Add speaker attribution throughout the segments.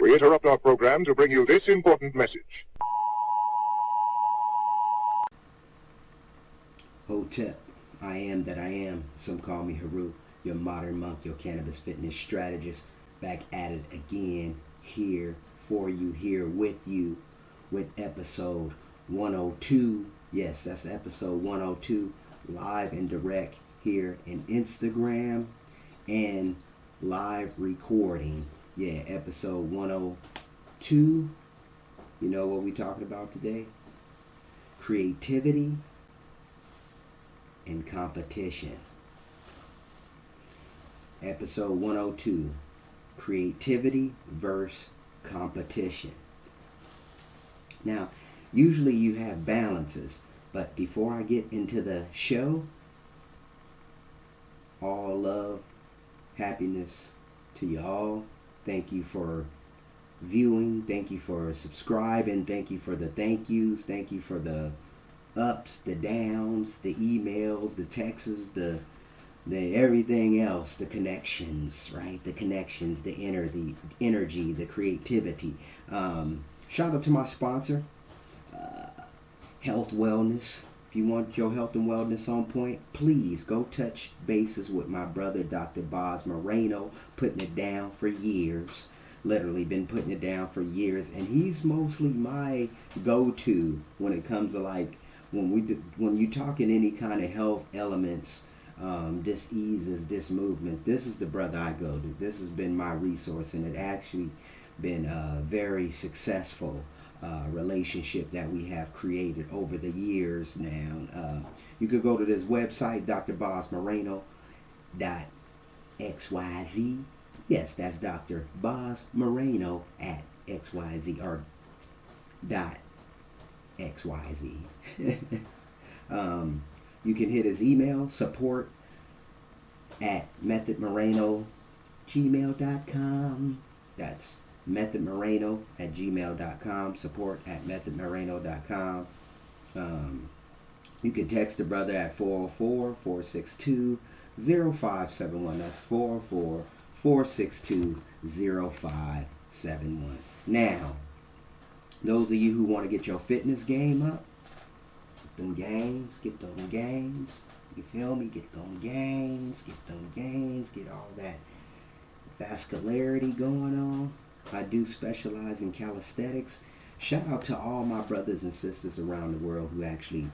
Speaker 1: We interrupt our program to bring you this important message.
Speaker 2: Hotep, I am that I am. Some call me Haru, your modern monk, your cannabis fitness strategist. Back at it again, here for you, here with you, with episode 102. Yes, that's episode 102, live and direct here in Instagram and live recording. Yeah, episode 102. You know what we talking about today? Creativity and competition. Episode 102, creativity versus competition. Now, usually you have balances, but before I get into the show, all love, happiness to you all. Thank you for viewing. Thank you for subscribing. Thank you for the thank yous. Thank you for the ups, the downs, the emails, the texts, the everything else, the connections, right? The connections, the energy, the creativity. Shout out to my sponsor, Health Wellness. If you want your health and wellness on point, please go touch bases with my brother, Dr. Boz Moreno, putting it down for years. Literally been putting it down for years, and he's mostly my go-to when it comes to like when you talk in any kind of health elements, diseases, movements. This is the brother I go to. This has been my resource, and it actually been a very successful relationship that we have created over the years now. You could go to this website, drbozmoreno.xyz. Yes, that's Dr. Boz Moreno at XYZ or dot XYZ. You can hit his email, support at methodmoreno@gmail.com. That's methodmoreno@gmail.com, support at methodmoreno.com. You can text the brother at 404-462-0571. That's 404-462-0571. Now, those of you who want to get your fitness game up, get them gains. You feel me? Get them gains, get all that vascularity going on. I do specialize in calisthenics. Shout out to all my brothers and sisters around the world who actually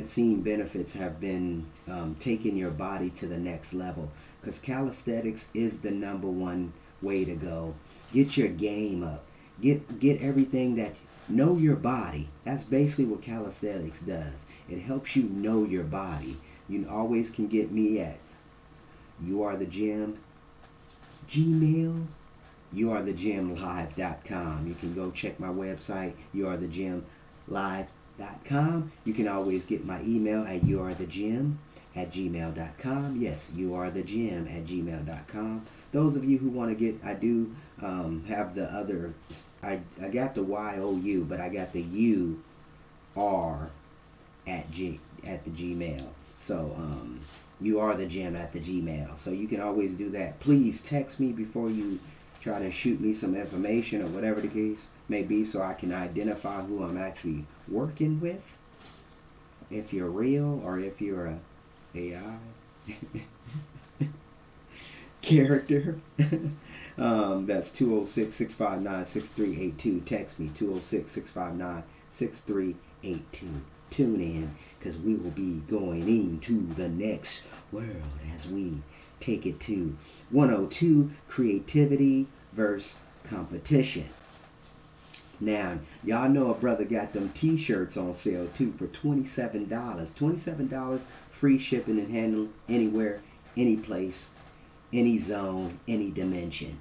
Speaker 2: seen benefits, have been taking your body to the next level. Because calisthenics is the number one way to go. Get your game up. Get everything that, know your body. That's basically what calisthenics does. It helps you know your body. You always can get me at YouAreTheGym, Gmail, YouAreTheGymLive.com. You can go check my website, YouAreTheGymLive.com. You can always get my email at YouAreTheGym@gmail.com. Yes, YouAreTheGym@gmail.com. Those of you who want to get, I do have the other, I got the YOU, but I got the UR at the Gmail. So, YouAreTheGym@the Gmail. So you can always do that. Please text me before you try to shoot me some information or whatever the case may be, so I can identify who I'm actually working with. If you're real or if you're a AI character. That's 206-659-6382. Text me, 206-659-6382. Tune in, because we will be going into the next world as we take it to 102, creativity versus competition. Now, y'all know a brother got them t-shirts on sale too for $27. $27, free shipping and handling anywhere, any place, any zone, any dimension.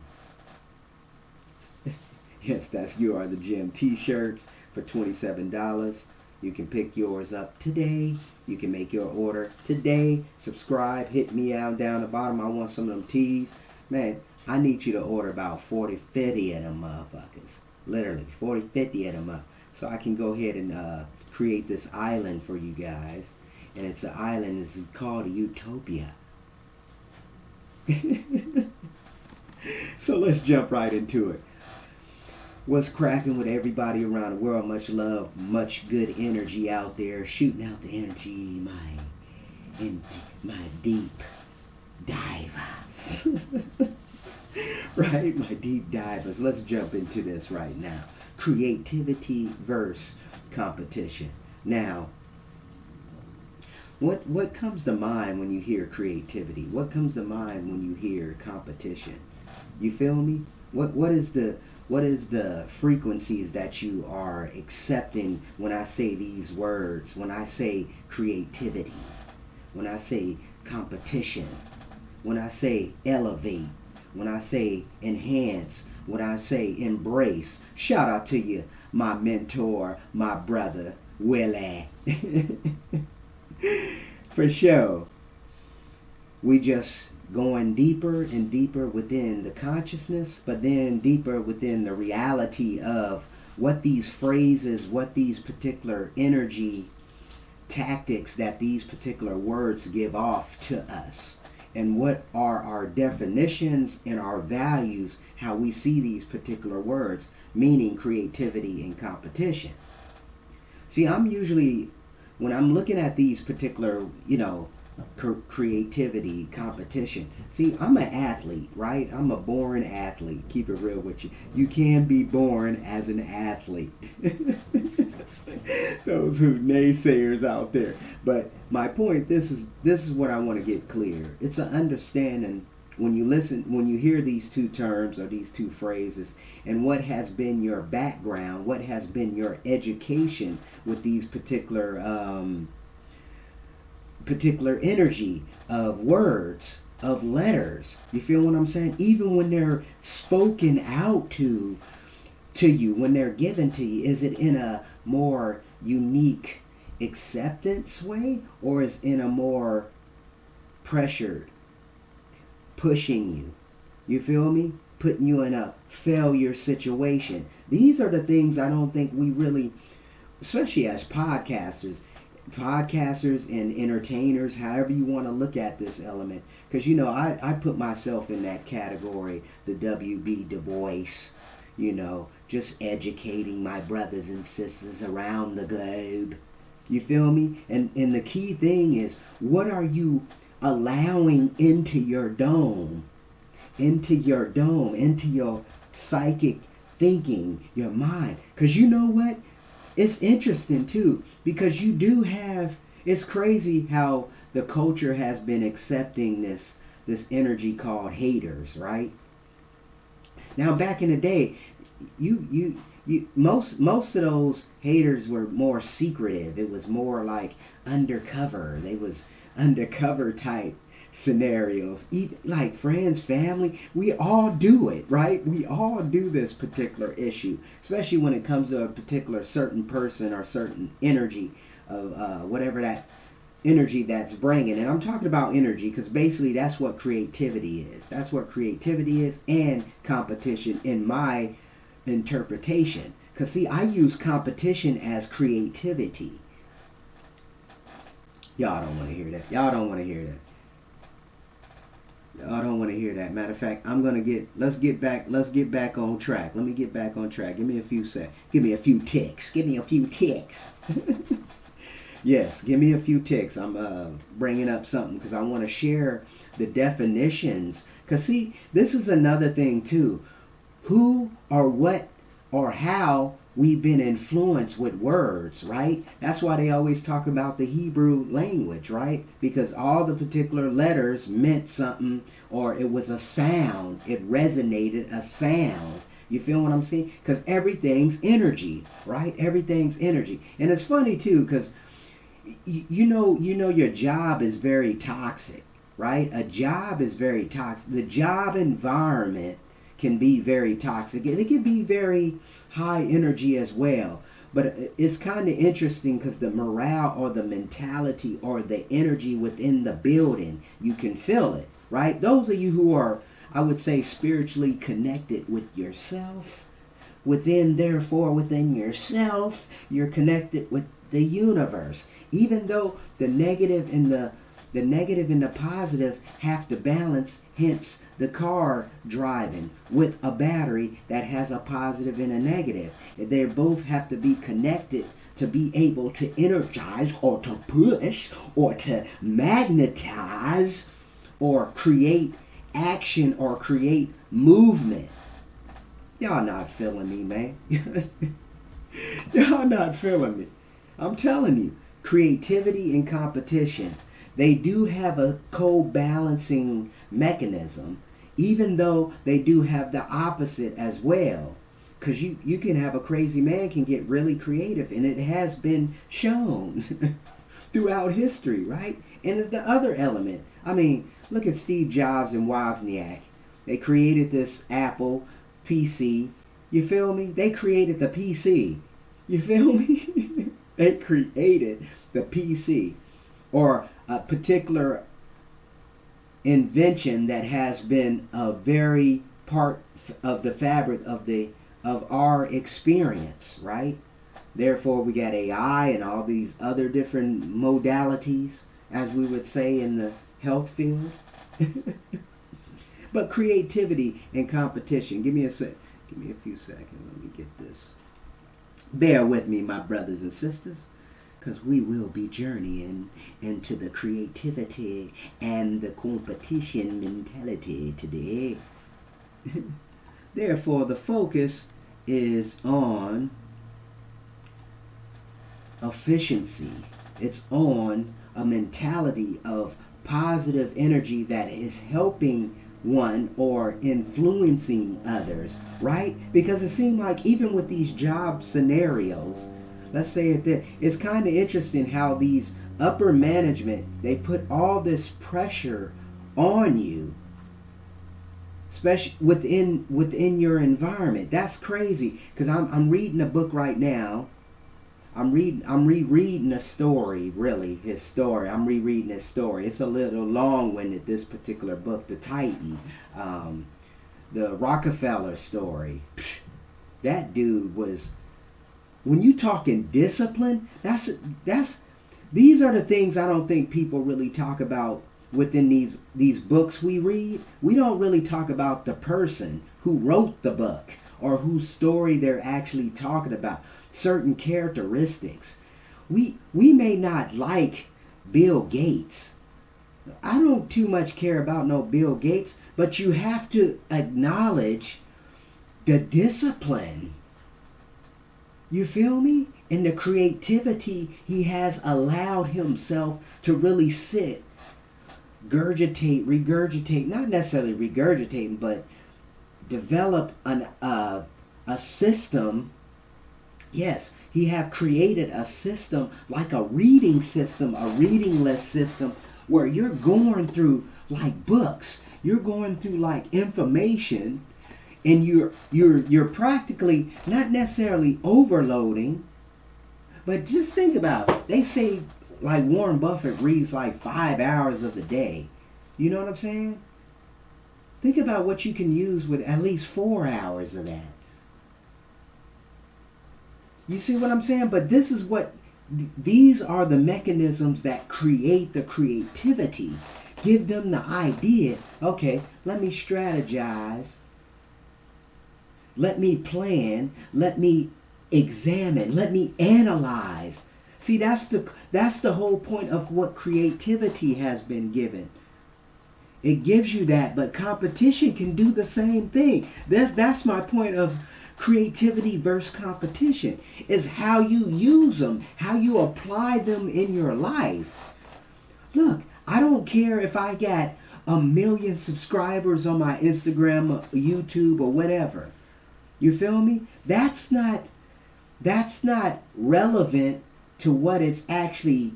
Speaker 2: Yes, that's You Are The Gym t-shirts for $27. You can pick yours up today. You can make your order today. Subscribe, hit me out down the bottom. I want some of them tees. Man, I need you to order about 40, 50 of them motherfuckers. Literally, 40, 50 of them up. So I can go ahead and create this island for you guys. And it's an island, it's called Utopia. So let's jump right into it. What's cracking with everybody around the world? Much love, much good energy out there, shooting out the energy, my deep divers. Right, my deep divers. Let's jump into this right now. Creativity versus competition. Now, what comes to mind when you hear creativity? What comes to mind when you hear competition? You feel me? What is the frequencies that you are accepting when I say these words? When I say creativity, when I say competition, when I say elevate, when I say enhance, when I say embrace. Shout out to you, my mentor, my brother, Willie. For sure. We just going deeper and deeper within the consciousness, but then deeper within the reality of what these phrases, what these particular energy tactics that these particular words give off to us, and what are our definitions and our values, how we see these particular words, meaning creativity and competition. See, I'm usually, when I'm looking at these particular, creativity, competition. See, I'm an athlete, right? I'm a born athlete. Keep it real with you. You can be born as an athlete. Those who naysayers out there. But my point, this is what I want to get clear. It's an understanding when you hear these two terms or these two phrases, and what has been your background, what has been your education with these particular energy of words, of letters. You feel what I'm saying? Even when they're spoken out to you, when they're given to you, is it in a more unique acceptance way, or is it in a more pressured, pushing you? You feel me? Putting you in a failure situation. These are the things I don't think we really, especially as podcasters and entertainers, however you want to look at this element. Because, I put myself in that category, the W.B. Du Bois, just educating my brothers and sisters around the globe. You feel me? And the key thing is, what are you allowing into your dome, into your psychic thinking, your mind? Because you know what? It's interesting too, because you do have, it's crazy how the culture has been accepting this energy called haters, right? Now back in the day, most of those haters were more secretive. It was more like undercover. They was undercover type scenarios. Even like friends, family, we all do it, right? We all do this particular issue, especially when it comes to a particular certain person or certain energy of whatever that energy that's bringing. And I'm talking about energy because basically that's what creativity is. That's what creativity is, and competition in my interpretation. Because see, I use competition as creativity. Y'all don't want to hear that. Y'all don't want to hear that. I don't want to hear that. Matter of fact, let's get back on track. Let me get back on track. Give me a few seconds. Give me a few ticks. Yes, give me a few ticks. I'm bringing up something because I want to share the definitions. Because see, this is another thing too. Who or what or how we've been influenced with words, right? That's why they always talk about the Hebrew language, right? Because all the particular letters meant something, or it was a sound. It resonated a sound. You feel what I'm saying? Because everything's energy, right? Everything's energy. And it's funny too, because you know your job is very toxic, right? A job is very toxic. The job environment can be very toxic, and it can be very high energy as well. But it's kind of interesting because the morale or the mentality or the energy within the building, you can feel it, right? Those of you who are, I would say, spiritually connected with yourself, within yourself, you're connected with the universe. Even though the negative and the The negative and the positive have to balance, hence the car driving with a battery that has a positive and a negative. They both have to be connected to be able to energize or to push or to magnetize or create action or create movement. Y'all not feeling me, man. Y'all not feeling me. I'm telling you, creativity and competition, they do have a co-balancing mechanism, even though they do have the opposite as well. Because you can have a crazy man can get really creative, and it has been shown throughout history, right? And it's the other element. I mean, look at Steve Jobs and Wozniak. They created this Apple PC. You feel me? They created the PC. You feel me? They created the PC. Or a particular invention that has been a very part of the fabric of our experience, right? Therefore, we got AI and all these other different modalities, as we would say in the health field. But creativity and competition. Give me a few seconds. Let me get this. Bear with me, my brothers and sisters, because we will be journeying into the creativity and the competition mentality today. Therefore, the focus is on efficiency. It's on a mentality of positive energy that is helping one or influencing others, right? Because it seemed like even with these job scenarios, let's say it's kind of interesting how these upper management, they put all this pressure on you, especially within your environment. That's crazy. Because I'm reading a book right now. I'm rereading a story, really, his story. I'm rereading his story. It's a little long-winded, this particular book, The Titan, the Rockefeller story. That dude was, when you talking discipline, these are the things I don't think people really talk about within these books we read. We don't really talk about the person who wrote the book or whose story they're actually talking about. Certain characteristics. We may not like Bill Gates. I don't too much care about no Bill Gates, but you have to acknowledge the discipline. You feel me? And the creativity he has allowed himself to really sit, regurgitate, not necessarily regurgitating, but develop a system. Yes, he have created a system like a reading system, a reading list system, where you're going through like books, you're going through like information, and you're practically not necessarily overloading, but just think about it. They say like Warren Buffett reads like 5 hours of the day. You know what I'm saying? Think about what you can use with at least 4 hours of that. You see what I'm saying? But this is these are the mechanisms that create the creativity. Give them the idea, okay, let me strategize. Let me plan. Let me examine. Let me analyze. See, that's the whole point of what creativity has been given. It gives you that, but competition can do the same thing. That's my point of creativity versus competition, is how you use them, how you apply them in your life. Look, I don't care if I got 1 million subscribers on my Instagram, or YouTube, or whatever. You feel me? That's not relevant to what it's actually.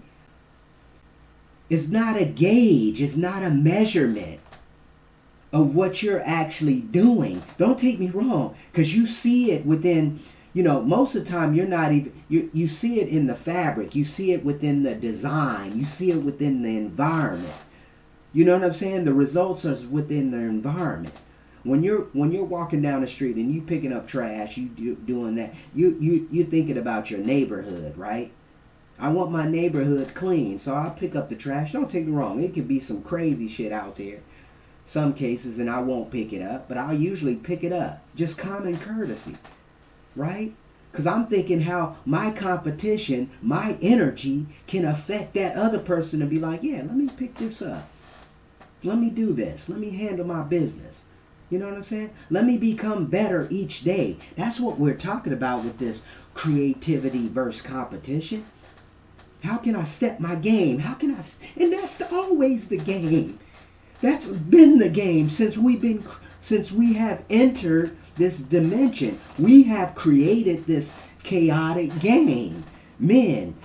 Speaker 2: It's not a gauge. It's not a measurement of what you're actually doing. Don't take me wrong, because you see it within, most of the time you're not even, you see it in the fabric, you see it within the design, you see it within the environment. You know what I'm saying? The results are within the environment. When you're walking down the street and you picking up trash, you doing that, you're thinking about your neighborhood, right? I want my neighborhood clean, so I'll pick up the trash. Don't take me wrong. It could be some crazy shit out there. Some cases, and I won't pick it up, but I'll usually pick it up. Just common courtesy, right? Because I'm thinking how my competition, my energy can affect that other person to be like, yeah, let me pick this up. Let me do this. Let me handle my business. You know what I'm saying? Let me become better each day. That's what we're talking about with this creativity versus competition. How can I step my game? How can I? And that's always the game. That's been the game since we have entered this dimension. We have created this chaotic game. Men,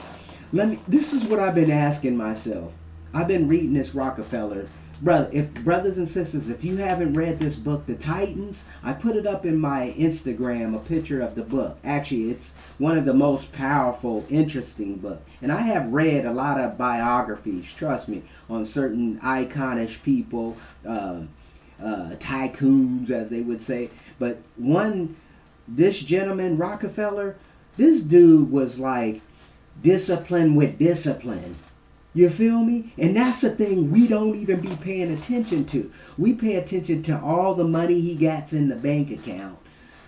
Speaker 2: this is what I've been asking myself. I've been reading this Rockefeller. Brothers and sisters, if you haven't read this book, The Titans, I put it up in my Instagram, a picture of the book. Actually, it's one of the most powerful, interesting books. And I have read a lot of biographies, trust me, on certain iconish people, tycoons, as they would say. But this gentleman, Rockefeller, this dude was like discipline with discipline. You feel me? And that's the thing we don't even be paying attention to. We pay attention to all the money he gets in the bank account.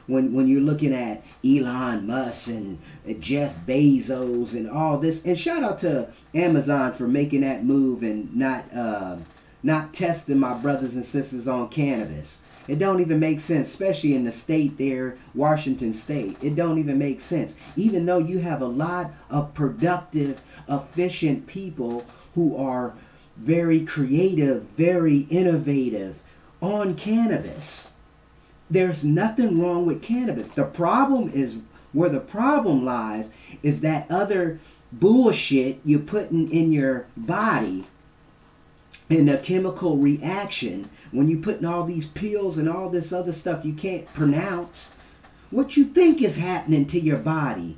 Speaker 2: When you're looking at Elon Musk and Jeff Bezos and all this. And shout out to Amazon for making that move and not testing my brothers and sisters on cannabis. It don't even make sense, especially in the state there, Washington State. It don't even make sense. Even though you have a lot of productive, efficient people who are very creative, very innovative on cannabis. There's nothing wrong with cannabis. The problem is, where the problem lies, is that other bullshit you're putting in your body in a chemical reaction. When you're putting all these pills and all this other stuff you can't pronounce, what you think is happening to your body.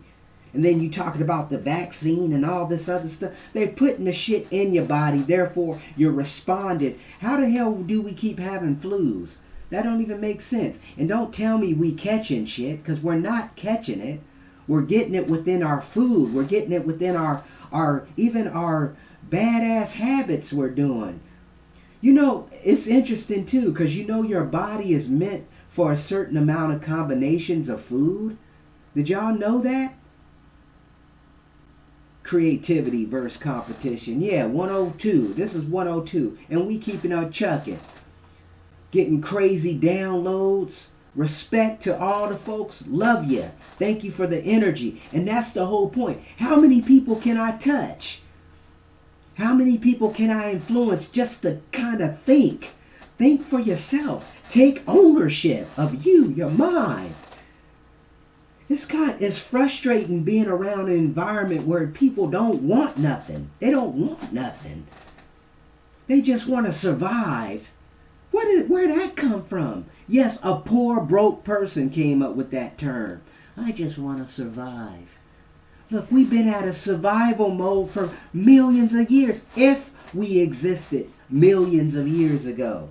Speaker 2: And then you talking about the vaccine and all this other stuff. They're putting the shit in your body, therefore you're responding. How the hell do we keep having flus? That don't even make sense. And don't tell me we catching shit, because we're not catching it. We're getting it within our food. We're getting it within our even our badass habits we're doing. You know, it's interesting too, because you know your body is meant for a certain amount of combinations of food. Did y'all know that? Creativity versus competition. Yeah, 102. This is 102. And we keeping on chucking. Getting crazy downloads. Respect to all the folks. Love you. Thank you for the energy. And that's the whole point. How many people can I touch? How many people can I influence just to kind of think? Think for yourself. Take ownership of you, your mind. It's frustrating being around an environment where people don't want nothing. They don't want nothing. They just want to survive. Where'd that come from? Yes, a poor, broke person came up with that term. I just want to survive. Look, we've been at a survival mode for millions of years, if we existed millions of years ago.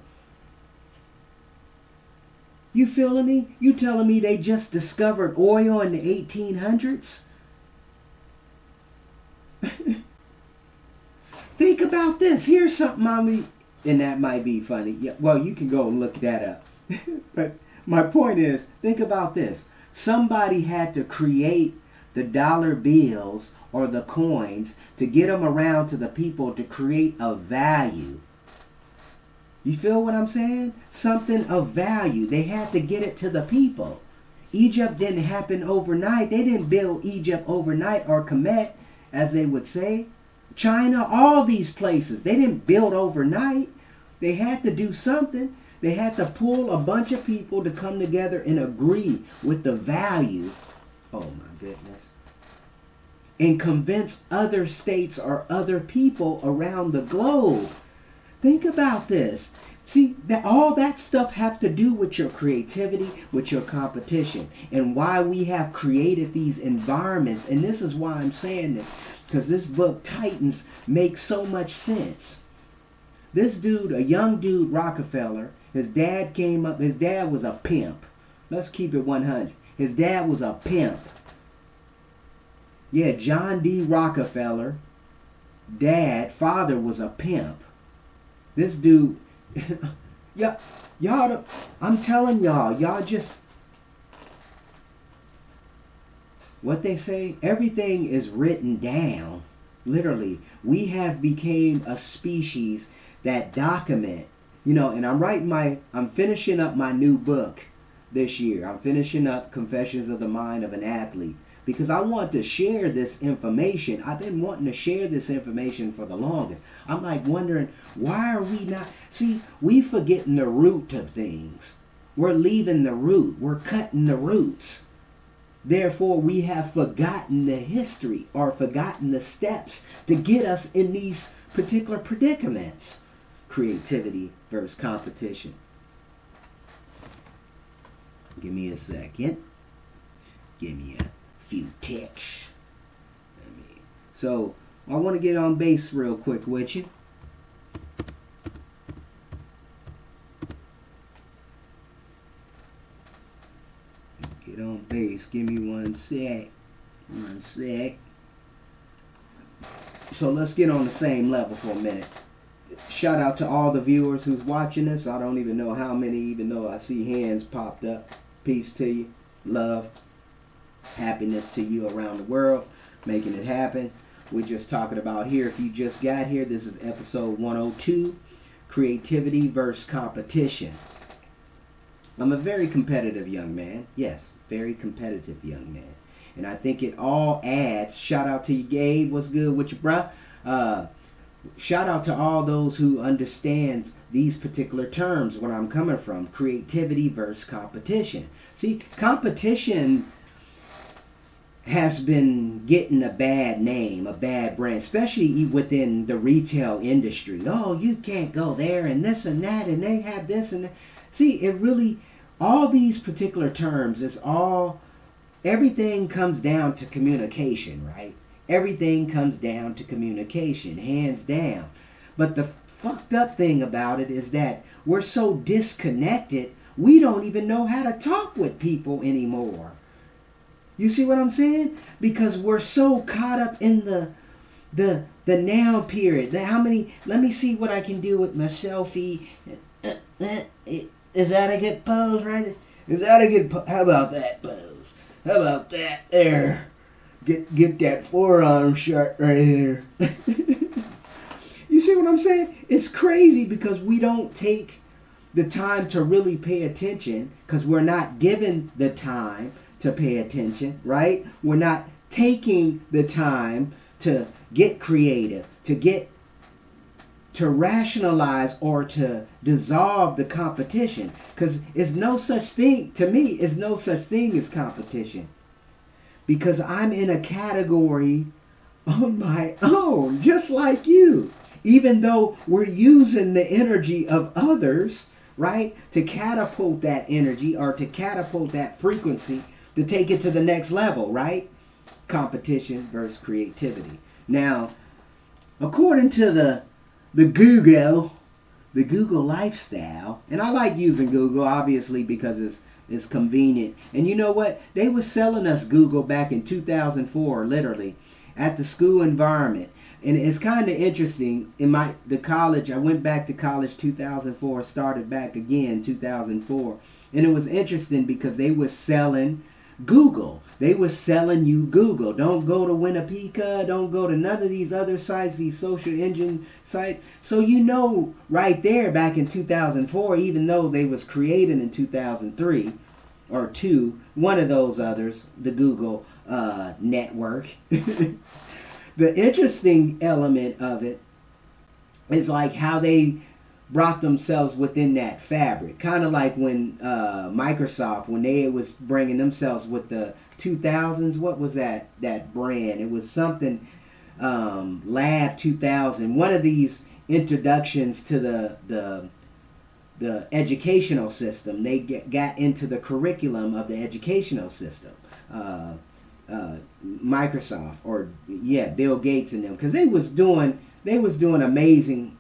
Speaker 2: You feeling me? You telling me they just discovered oil in the 1800s? Think about this. Here's something, and that might be funny. Yeah, well, you can go and look that up. But my point is, think about this. Somebody had to create the dollar bills or the coins to get them around to the people to create a value. You feel what I'm saying? Something of value. They had to get it to the people. Egypt didn't happen overnight. They didn't build Egypt overnight, or Kemet, as they would say. China, all these places, they didn't build overnight. They had to do something. They had to pull a bunch of people to come together and agree with the value. Oh my goodness. And convince other states or other people around the globe. Think about this. See, all that stuff have to do with your creativity, with your competition, and why we have created these environments. And this is why I'm saying this, because this book, Titans, makes so much sense. This dude, a young dude, Rockefeller, his dad came up, his dad was a pimp. Let's keep it 100. His dad was a pimp. Yeah, John D. Rockefeller, father was a pimp. This dude, y'all, I'm telling y'all just, what they say, everything is written down. Literally, we have became a species that document, and I'm finishing up my new book this year. I'm finishing up Confessions of the Mind of an Athlete because I want to share this information. I've been wanting to share this information for the longest. I'm like wondering, why are we not, we forgetting the root of things. We're leaving the root. We're cutting the roots. Therefore, we have forgotten the history or forgotten the steps to get us in these particular predicaments. Creativity versus competition. Give me a second. Give me a few ticks. So, I want to get on base real quick with you. Get on base. Give me one sec. So let's get on the same level for a minute. Shout out to all the viewers who's watching this. I don't even know how many, even though I see hands popped up. Peace to you. Love. Happiness to you around the world. Making it happen. We're just talking about here. If you just got here, this is episode 102. Creativity versus competition. I'm a very competitive young man. Yes, very competitive young man. And I think it all adds. Shout out to you, Gabe. What's good with you, bruh? Shout out to all those who understand these particular terms, where I'm coming from. Creativity versus competition. See, competition has been getting a bad name, a bad brand, especially within the retail industry. Oh, you can't go there and this and that, and they have this and that. See, it really, all these particular terms, everything comes down to communication, right? Everything comes down to communication, hands down. But the fucked up thing about it is that we're so disconnected, we don't even know how to talk with people anymore. You see what I'm saying? Because we're so caught up in the now period. Let me see what I can do with my selfie. Is that a good pose right there? Is that a good pose? How about that pose? How about that there? Get that forearm shot right there. You see what I'm saying? It's crazy because we don't take the time to really pay attention because we're not given the time to pay attention, right? We're not taking the time to get creative, to rationalize or to dissolve the competition, because it's no such thing, to me, it's no such thing as competition, because I'm in a category on my own, just like you, even though we're using the energy of others, right, to catapult that energy or to catapult that frequency to take it to the next level, right? Competition versus creativity. Now, according to the Google lifestyle, and I like using Google obviously because it's convenient. And you know what? They were selling us Google back in 2004, literally, at the school environment. And it's kind of interesting. In the college, I went back to college 2004, started back again 2004, and it was interesting because they were selling Google. They were selling you Google. Don't go to Winnipega. Don't go to none of these other sites, these social engine sites. So you know right there back in 2004, even though they was created in 2003 or 2, one of those others, the Google network. The interesting element of it is like how they brought themselves within that fabric. Kind of like when Microsoft, when they was bringing themselves with the 2000s, what was that brand? It was something Lab 2000. One of these introductions to the educational system. They got into the curriculum of the educational system. Microsoft, or Bill Gates and them, because they was doing amazing.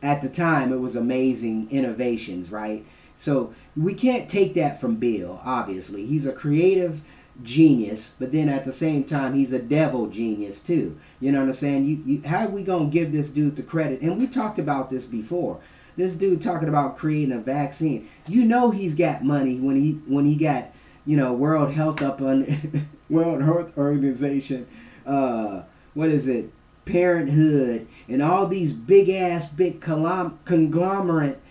Speaker 2: At the time, it was amazing innovations, right? So we can't take that from Bill, obviously. He's a creative genius, but then at the same time he's a devil genius too. You know what I'm saying? How are we gonna give this dude the credit? And we talked about this before. This dude talking about creating a vaccine. You know he's got money when he got, you know, World Health World Health Organization, what is it? Parenthood and all these big conglomerate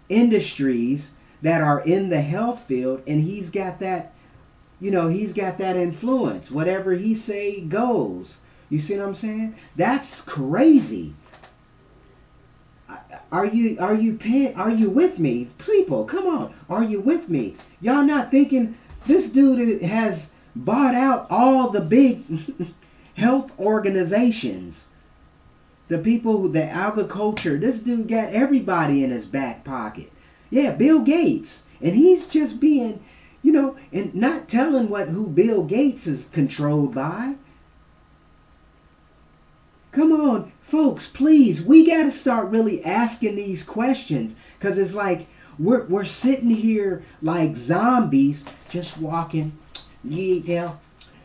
Speaker 2: industries that are in the health field, and he's got that, you know, he's got that influence. Whatever he say goes. You see what I'm saying? That's crazy. Are you with me? People, come on. Are you with me? Y'all not thinking this dude has bought out all the big health organizations? The people, the agriculture. This dude got everybody in his back pocket. Yeah, Bill Gates. And he's just being, you know, and not telling who Bill Gates is controlled by. Come on, folks, please. We got to start really asking these questions. Because it's like we're sitting here like zombies just walking. Yeah,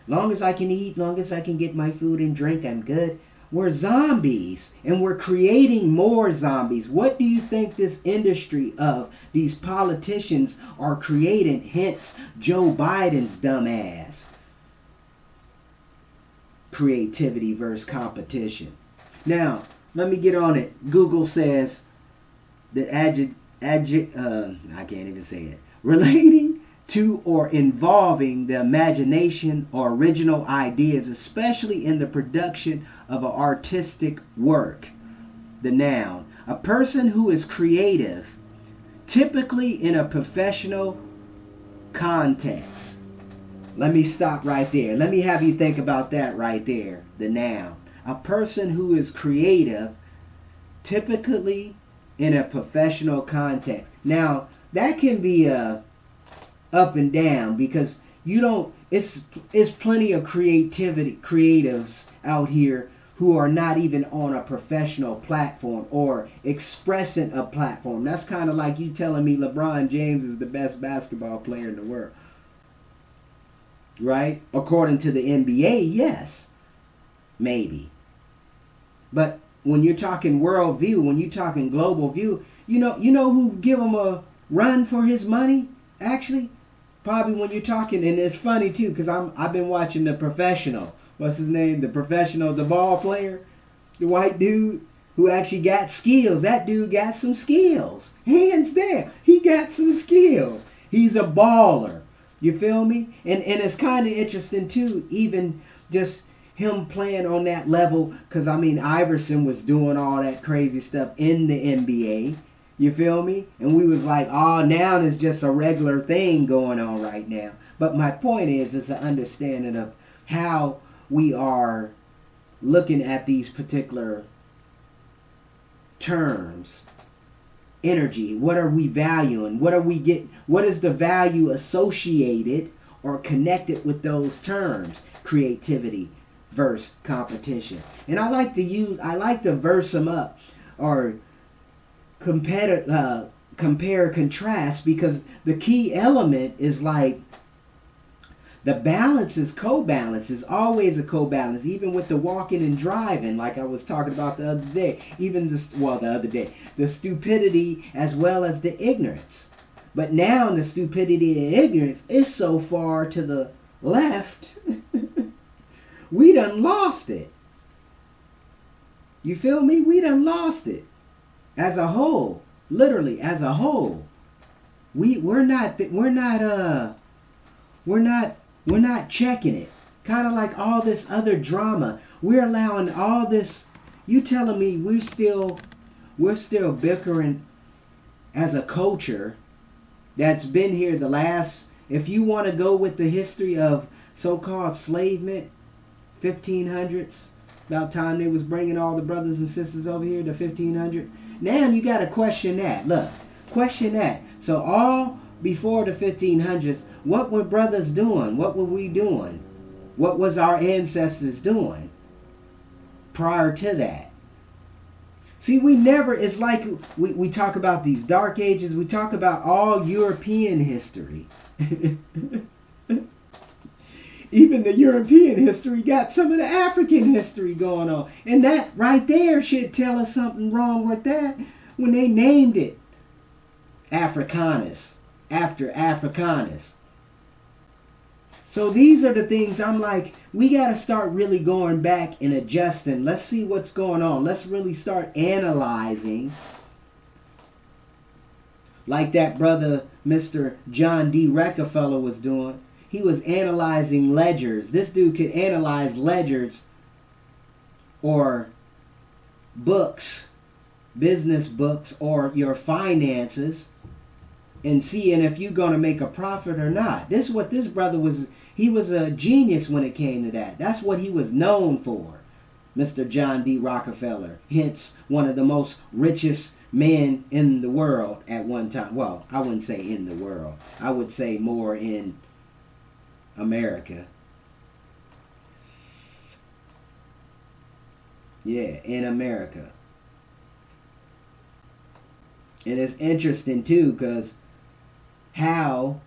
Speaker 2: long as I can eat, long as I can get my food and drink, I'm good. We're zombies, and we're creating more zombies. What do you think this industry of these politicians are creating? Hence, Joe Biden's dumb ass. Creativity versus competition. Now, let me get on it. Google says that I can't even say it. Relating to or involving the imagination or original ideas, especially in the production of an artistic work. The noun. A person who is creative, typically in a professional context. Let me stop right there. Let me have you think about that right there. The noun. A person who is creative, typically in a professional context. Now, that can be up and down, because you don't, it's plenty of creatives out here who are not even on a professional platform or expressing a platform. That's kind of like you telling me LeBron James is the best basketball player in the world. Right? According to the NBA, yes. Maybe. But when you're talking worldview, when you're talking global view, you know who give him a run for his money? Actually, probably when you're talking, and it's funny too, because I've been watching The Professional. What's his name? The Professional, the ball player, the white dude who actually got skills. That dude got some skills, hands down. He got some skills. He's a baller. You feel me? And it's kind of interesting too, even just him playing on that level, because I mean Iverson was doing all that crazy stuff in the NBA. You feel me? And we was like, oh, now it's just a regular thing going on right now. But my point is, it's an understanding of how we are looking at these particular terms. Energy. What are we valuing? What is the value associated or connected with those terms? Creativity versus competition. And I like to verse them up or compare, contrast, because the key element is like the balance is co-balance. Is always a co-balance, even with the walking and driving, like I was talking about the other day. The stupidity as well as the ignorance. But now the stupidity and ignorance is so far to the left, we done lost it. You feel me? We done lost it. As a whole, literally as a whole, we're not checking it. Kind of like all this other drama. We're allowing all this. You telling me we're still bickering as a culture that's been here the last. If you want to go with the history of so-called enslavement, 1500s, about time they was bringing all the brothers and sisters over here, the 1500s. Now you got to question that. Look, question that. So all before the 1500s, what were brothers doing? What were we doing? What was our ancestors doing prior to that? See, it's like we talk about these dark ages. We talk about all European history. Even the European history got some of the African history going on. And that right there should tell us something wrong with that when they named it Africanus, after Africanus. So these are the things I'm like, we got to start really going back and adjusting. Let's see what's going on. Let's really start analyzing. Like that brother, Mr. John D. Rockefeller was doing. He was analyzing ledgers. This dude could analyze ledgers or books, business books, or your finances and seeing if you're going to make a profit or not. This is what this brother was. He was a genius when it came to that. That's what he was known for, Mr. John D. Rockefeller. Hence, one of the most richest men in the world at one time. Well, I wouldn't say in the world. I would say more in America. Yeah, in America. And it's interesting too, because how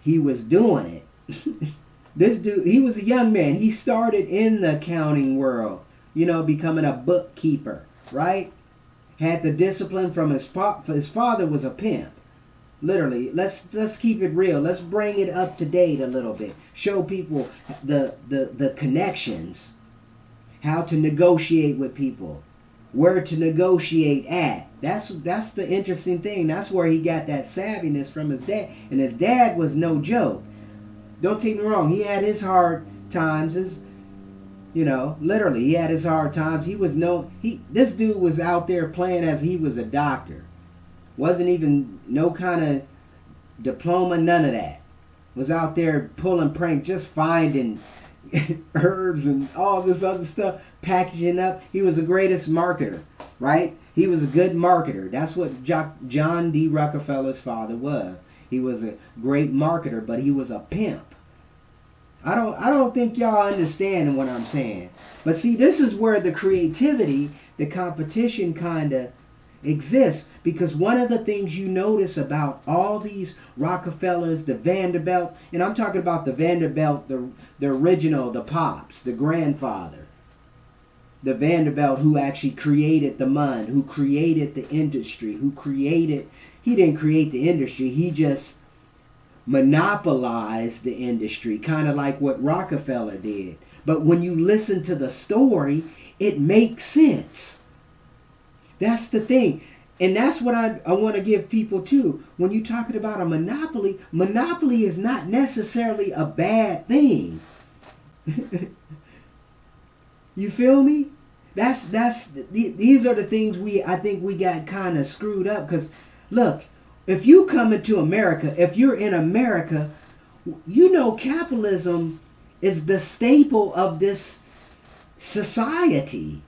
Speaker 2: he was doing it. This dude, he was a young man. He started in the accounting world, becoming a bookkeeper, right? Had the discipline from his father was a pimp. Literally, let's keep it real. Let's bring it up to date a little bit. Show people the connections, how to negotiate with people, where to negotiate at. That's the interesting thing. That's where he got that savviness from his dad. And his dad was no joke. Don't take me wrong. He had his hard times. Literally, he had his hard times. This dude was out there playing as he was a doctor. Wasn't even no kind of diploma, none of that. Was out there pulling pranks, just finding herbs and all this other stuff, packaging up. He was the greatest marketer, right? He was a good marketer. That's what John D. Rockefeller's father was. He was a great marketer, but he was a pimp. I don't think y'all understand what I'm saying. But see, this is where the creativity, the competition kind of exists. Because one of the things you notice about all these Rockefellers, the Vanderbilt, and I'm talking about the Vanderbilt, the original, the pops, the grandfather. The Vanderbilt who actually created the MUN, who created the industry, he didn't create the industry, he just monopolized the industry, kind of like what Rockefeller did. But when you listen to the story, it makes sense. That's the thing. And that's what I want to give people too. When you're talking about a monopoly is not necessarily a bad thing. You feel me? These are the things I think we got kind of screwed up. Because look, if you come into America, if you're in America, capitalism is the staple of this society.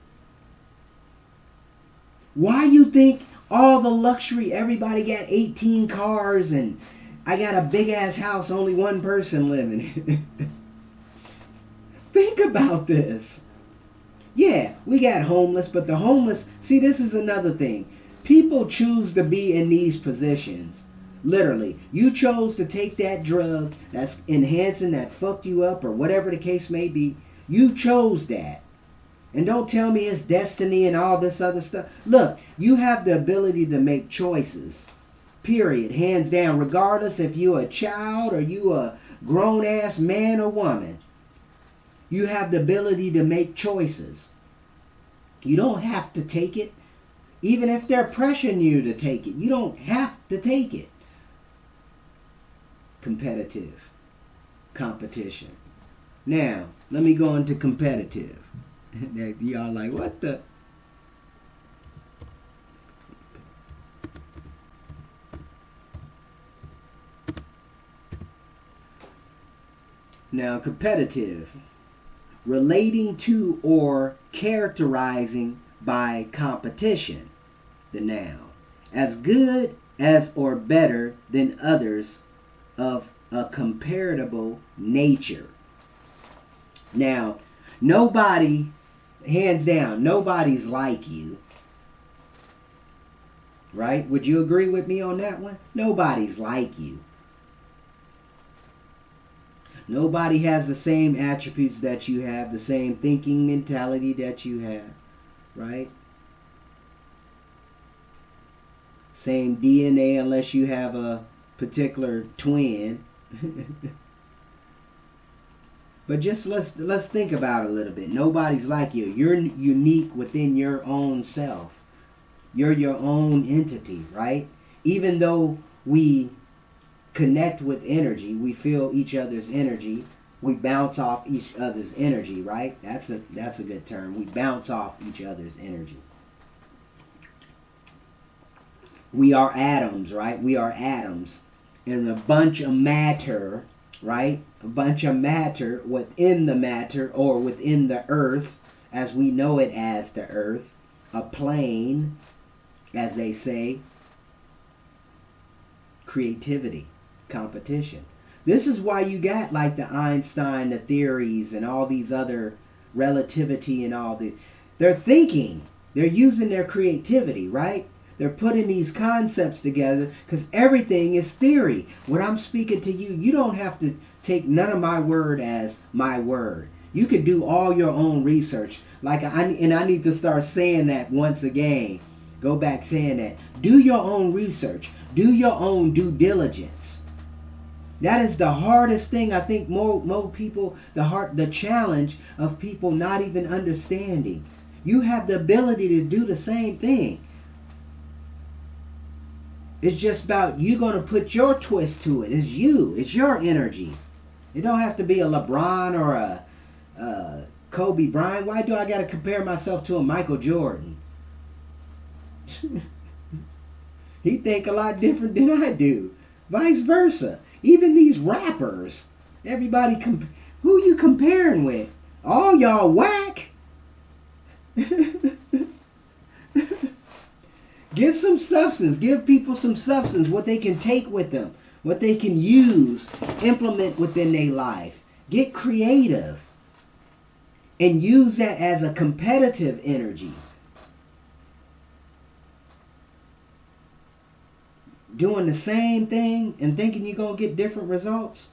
Speaker 2: Why you think all the luxury, everybody got 18 cars and I got a big ass house, only one person living? Think about this. Yeah, we got homeless, but the homeless, see, this is another thing. People choose to be in these positions. Literally, you chose to take that drug that's enhancing, that fucked you up, or whatever the case may be. You chose that. And don't tell me it's destiny and all this other stuff. Look, you have the ability to make choices. Period. Hands down. Regardless if you're a child or you a grown-ass man or woman. You have the ability to make choices. You don't have to take it. Even if they're pressuring you to take it, you don't have to take it. Competition. Now, let me go into competitive. Y'all like, what the? Now, competitive. Relating to or characterizing by competition. The noun. As good as or better than others of a comparable nature. Now, nobody, hands down, nobody's like you. Right? Would you agree with me on that one? Nobody's like you. Nobody has the same attributes that you have, the same thinking mentality that you have, right? Same DNA unless you have a particular twin. But just let's think about it a little bit. Nobody's like you. You're unique within your own self. You're your own entity, right? Even though we connect with energy, we feel each other's energy, we bounce off each other's energy, right? That's a good term. We bounce off each other's energy. We are atoms, right? We are atoms. And a bunch of matter, right? A bunch of matter within the matter, or within the earth, as we know it as the earth, a plane, as they say, creativity, competition. This is why you got like the Einstein, the theories, and all these other relativity and all this. They're thinking. They're using their creativity, right? They're putting these concepts together because everything is theory. When I'm speaking to you, you don't have to take none of my word as my word. You could do all your own research. I need to start saying that once again. Go back saying that. Do your own research. Do your own due diligence. That is the hardest thing. I think more people, the challenge of people not even understanding. You have the ability to do the same thing. It's just about you going to put your twist to it. It's you. It's your energy. It don't have to be a LeBron or a Kobe Bryant. Why do I got to compare myself to a Michael Jordan? He think a lot different than I do. Vice versa. Even these rappers, everybody, who you comparing with? All y'all whack. Give some substance. Give people some substance, what they can take with them, what they can use, implement within their life. Get creative and use that as a competitive energy. Doing the same thing and thinking you're going to get different results.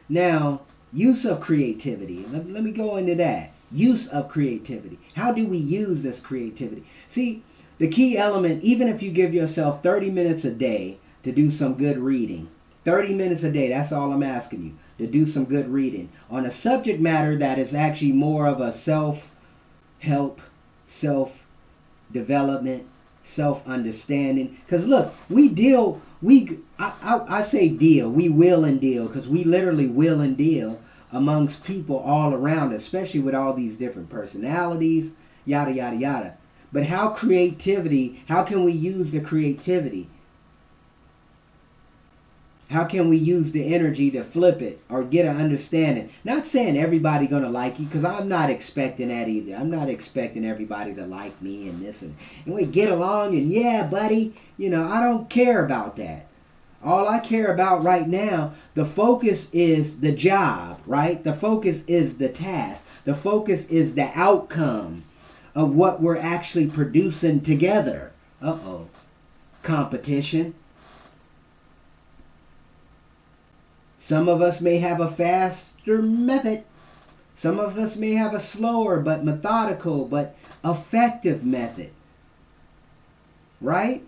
Speaker 2: Now, use of creativity. Let me go into that. Use of creativity. How do we use this creativity? See, the key element, even if you give yourself 30 minutes a day to do some good reading, 30 minutes a day, that's all I'm asking you, to do some good reading on a subject matter that is actually more of a self-help, self-development, self-understanding. Because look, I say deal, we will and deal, because we literally will and deal amongst people all around, especially with all these different personalities, yada, yada, yada. But how can we use the creativity? How can we use the energy to flip it or get an understanding? Not saying everybody going to like you, because I'm not expecting that either. I'm not expecting everybody to like me and this and we get along and yeah, buddy. I don't care about that. All I care about right now, the focus is the job, right? The focus is the task. The focus is the outcome of what we're actually producing together. Competition. Some of us may have a faster method. Some of us may have a slower but methodical but effective method. Right?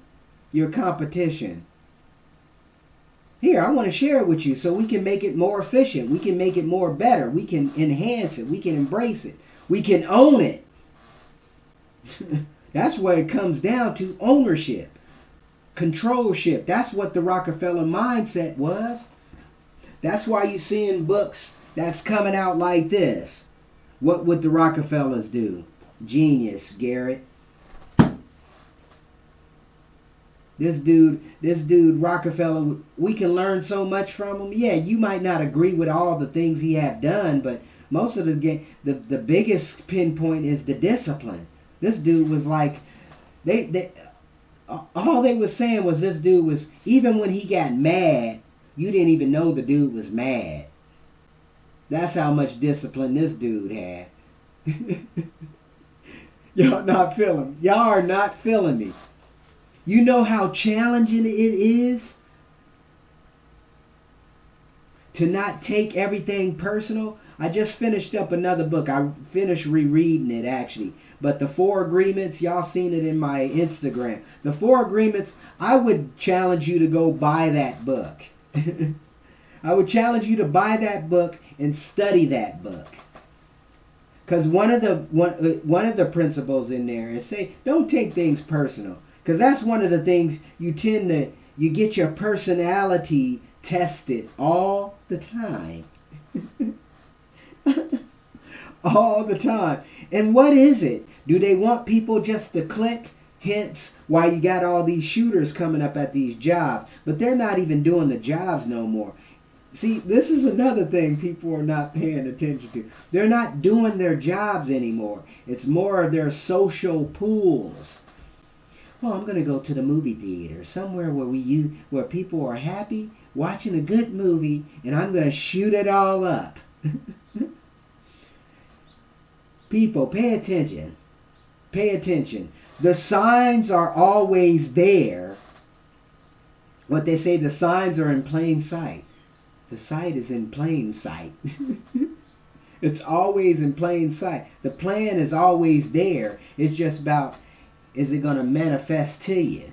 Speaker 2: Your competition. Here, I want to share it with you so we can make it more efficient. We can make it more better. We can enhance it. We can embrace it. We can own it. That's what it comes down to, ownership. Controlship. That's what the Rockefeller mindset was. That's why you're seeing books that's coming out like this. What would the Rockefellers do? Genius, Garrett. This dude Rockefeller, we can learn so much from him. Yeah, you might not agree with all the things he have done, but most of the biggest pinpoint is the discipline. This dude was like, all they was saying was this dude was, even when he got mad, you didn't even know the dude was mad. That's how much discipline this dude had. Y'all are not feeling me. You know how challenging it is to not take everything personal. I just finished up another book. I finished rereading it actually. But the Four Agreements, y'all seen it in my Instagram. The Four Agreements, I would challenge you to go buy that book. I would challenge you to buy that book and study that book. Because one of the principles in there is say, don't take things personal. Because that's one of the things you get your personality tested all the time. All the time. And what is it? Do they want people just to click? Hence why you got all these shooters coming up at these jobs. But they're not even doing the jobs no more. See, this is another thing people are not paying attention to. They're not doing their jobs anymore. It's more of their social pools. Well, I'm going to go to the movie theater, somewhere where people are happy, watching a good movie, and I'm going to shoot it all up. People, pay attention. Pay attention. The signs are always there. What they say, the signs are in plain sight. The sight is in plain sight. It's always in plain sight. The plan is always there. It's just about, is it going to manifest to you?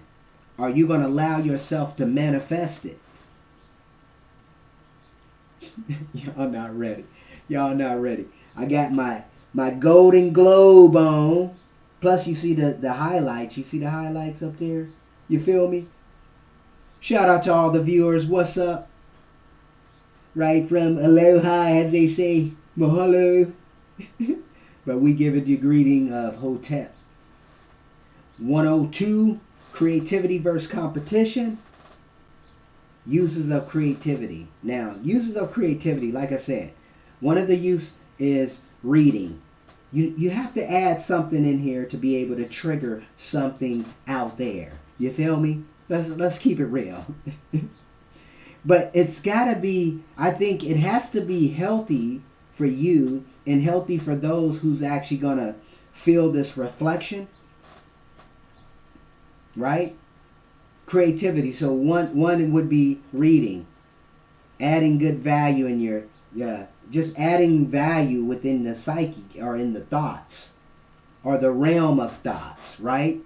Speaker 2: Are you going to allow yourself to manifest it? Y'all not ready. Y'all not ready. I got my Golden Globe on. Plus you see the highlights. You see the highlights up there? You feel me? Shout out to all the viewers. What's up? Right from aloha, as they say, mahalo. But we give it the greeting of Hotep. 102, creativity versus competition. Uses of creativity. Now, uses of creativity, like I said, one of the use is reading. You have to add something in here to be able to trigger something out there. You feel me? Let's keep it real. But it's got to be, I think it has to be healthy for you and healthy for those who's actually going to feel this reflection. Right? Creativity. So one would be reading. Adding good value in your, just adding value within the psyche or in the thoughts or the realm of thoughts, right?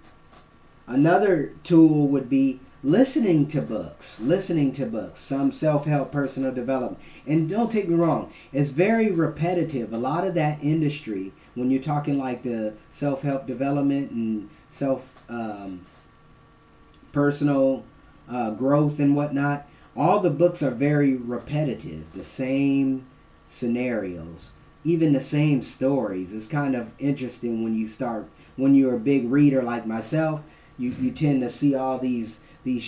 Speaker 2: Another tool would be listening to books, some self-help, personal development. And don't take me wrong, it's very repetitive. A lot of that industry, when you're talking like the self-help development and personal growth and whatnot, all the books are very repetitive, the same scenarios, even the same stories. It's kind of interesting when you're a big reader like myself, you tend to see all these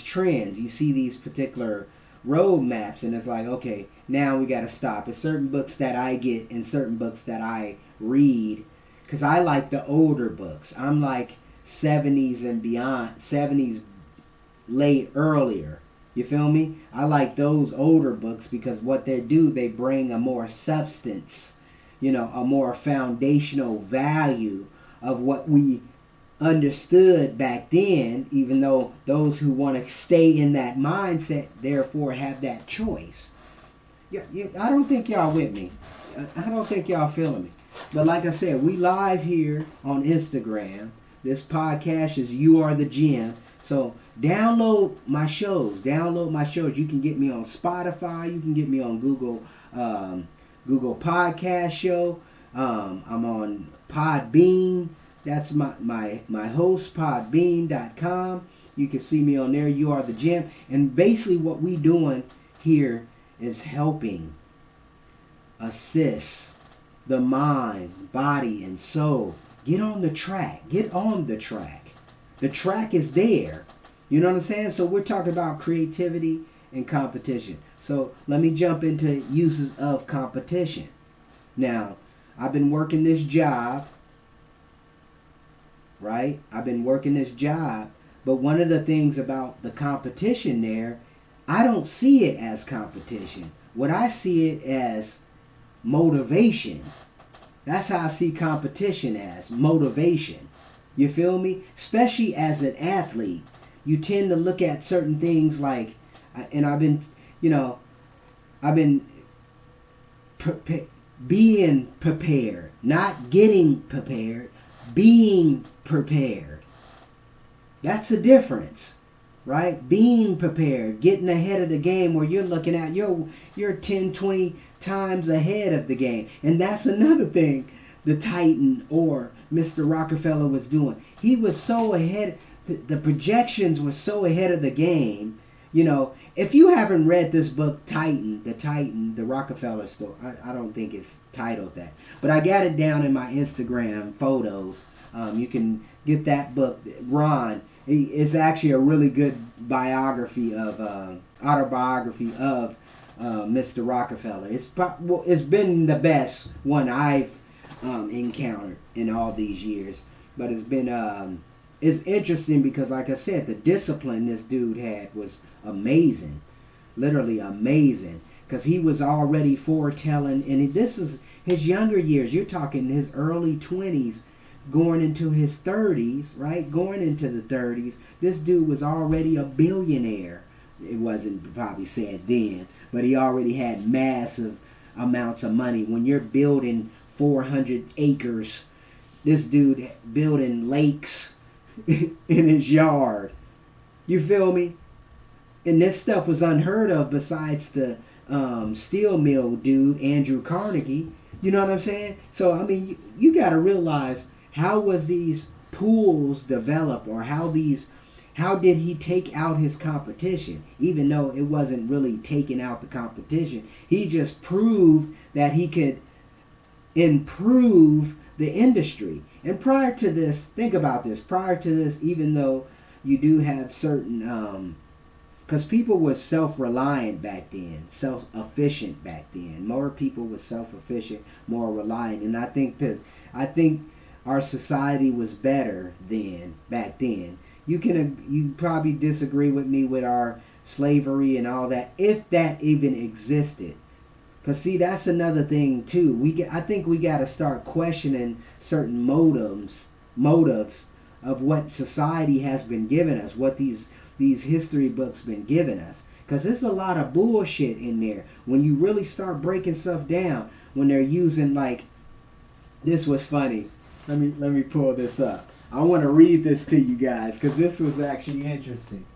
Speaker 2: trends. You see these particular road maps, and it's like, okay, now we got to stop. It's certain books that I get and certain books that I read, because I like the older books. I'm like 70s and beyond, 70s late earlier. You feel me? I like those older books because what they do, they bring a more substance, a more foundational value of what we understood back then, even though those who want to stay in that mindset therefore have that choice. I don't think y'all with me. I don't think y'all feeling me. But like I said, we live here on Instagram. This podcast is You Are the Gym. So download my shows. You can get me on Spotify. You can get me on Google Podcast Show. I'm on Podbean. That's my host, podbean.com. You can see me on there. You Are the Gym. And basically what we doing here is helping assist the mind, body, and soul. Get on the track. The track is there. You know what I'm saying? So we're talking about creativity and competition. So let me jump into uses of competition. Now, I've been working this job, right? But one of the things about the competition there, I don't see it as competition. What I see it as motivation. That's how I see competition, as motivation. You feel me? Especially as an athlete, you tend to look at certain things like, and I've been being prepared, not getting prepared, being prepared. That's a difference, right? Being prepared, getting ahead of the game where you're looking at, you're 10, 20 times ahead of the game. And that's another thing the Titan or Mr. Rockefeller was doing. He was so ahead, the projections were so ahead of the game. You know, if you haven't read this book, Titan, the Rockefeller story, I don't think it's titled that. But I got it down in my Instagram photos. You can get that book. Ron, it's actually a really good biography of, autobiography of Mr. Rockefeller. It's been the best one I've encountered in all these years. But it's been, it's interesting because, like I said, the discipline this dude had was amazing, literally amazing, because he was already foretelling, and this is his younger years. You're talking his early 20s, going into his 30s, right? Going into the 30s, this dude was already a billionaire. It wasn't probably said then, but he already had massive amounts of money. When you're building 400 acres, this dude building lakes in his yard. You feel me? And this stuff was unheard of besides the steel mill dude, Andrew Carnegie. You know what I'm saying? So, I mean, you got to realize, how was these pools developed, or how did he take out his competition? Even though it wasn't really taking out the competition, he just proved that he could improve the industry. And prior to this, think about this, prior to this, even though you do have certain, because people were self-reliant back then, self-efficient back then. More people were self-efficient, more reliant. And I think our society was better back then. You probably disagree with me with our slavery and all that, if that even existed. Because, see, that's another thing, too. I think we got to start questioning certain motives of what society has been giving us, what these history books been giving us. Because there's a lot of bullshit in there. When you really start breaking stuff down, when they're using, like, this was funny. Let me pull this up. I want to read this to you guys, because this was actually interesting.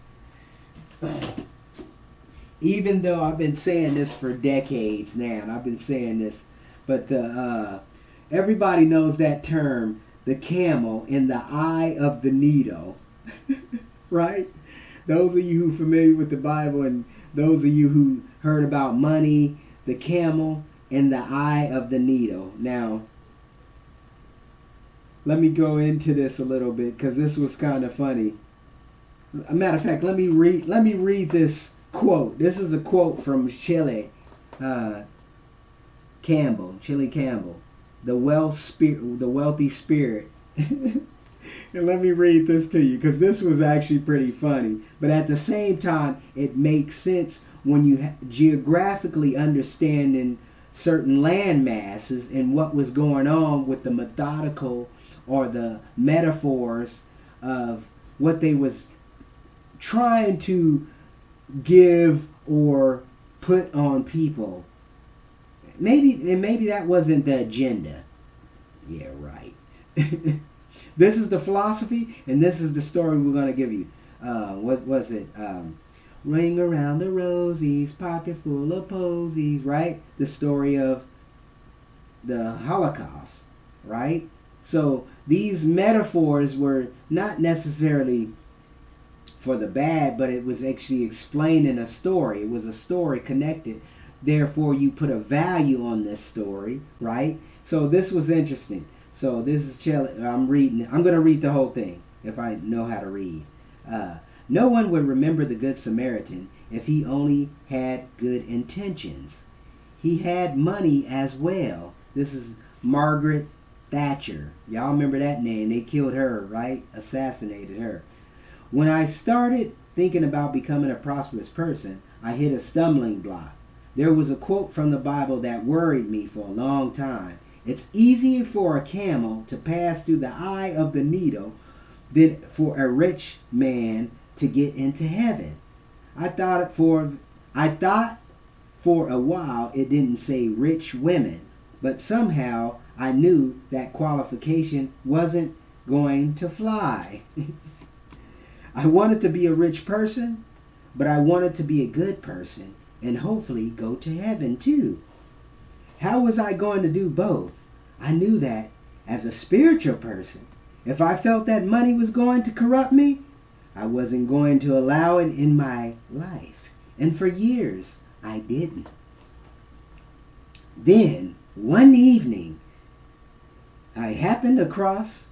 Speaker 2: Even though I've been saying this for decades now, and I've been saying this, but everybody knows that term, the camel in the eye of the needle, right? Those of you who are familiar with the Bible, and those of you who heard about money, the camel in the eye of the needle. Now, let me go into this a little bit, because this was kind of funny. A matter of fact, let me read this quote. This is a quote from Chile Campbell, the wealthy spirit. And let me read this to you, because this was actually pretty funny. But at the same time, it makes sense when you geographically understanding certain land masses and what was going on with the methodical or the metaphors of what they was trying to give or put on people. Maybe that wasn't the agenda. Yeah, right. This is the philosophy, and this is the story we're going to give you. What was it? Ring around the rosies, pocket full of posies, right? The story of the Holocaust, right? So these metaphors were not necessarily for the bad, but it was actually explaining a story. It was a story connected. Therefore, you put a value on this story, right? So this was interesting. So this is I'm reading. I'm going to read the whole thing if I know how to read. No one would remember the Good Samaritan if he only had good intentions. He had money as well. This is Margaret Thatcher. Y'all remember that name? They killed her, right? Assassinated her. When I started thinking about becoming a prosperous person, I hit a stumbling block. There was a quote from the Bible that worried me for a long time. It's easier for a camel to pass through the eye of the needle than for a rich man to get into heaven. I thought for for a while it didn't say rich women, but somehow I knew that qualification wasn't going to fly. I wanted to be a rich person, but I wanted to be a good person and hopefully go to heaven too. How was I going to do both? I knew that as a spiritual person, if I felt that money was going to corrupt me, I wasn't going to allow it in my life. And for years, I didn't. Then, one evening, I happened across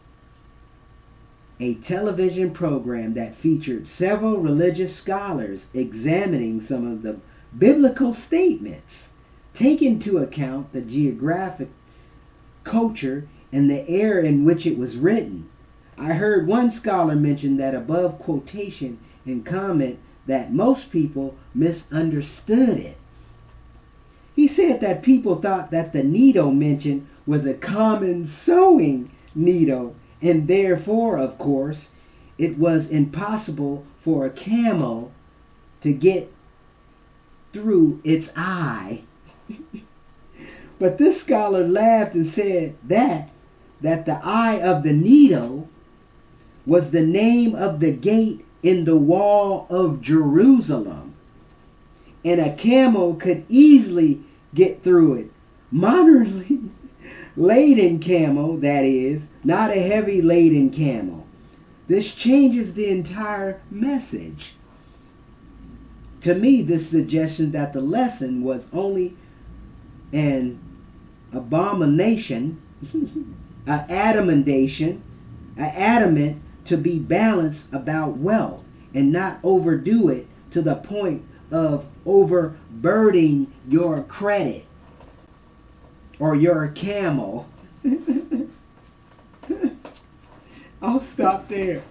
Speaker 2: a television program that featured several religious scholars examining some of the biblical statements, take into account the geographic culture and the era in which it was written. I heard one scholar mention that above quotation and comment that most people misunderstood it. He said that people thought that the needle mentioned was a common sewing needle, and therefore, of course, it was impossible for a camel to get through its eye. But this scholar laughed and said that the eye of the needle was the name of the gate in the wall of Jerusalem, and a camel could easily get through it. Moderately laden camel, that is, not a heavy laden camel. This changes the entire message. To me, this suggestion that the lesson was only an abomination, an adamant to be balanced about wealth and not overdo it to the point of overburdening your credit or your camel. I'll stop there.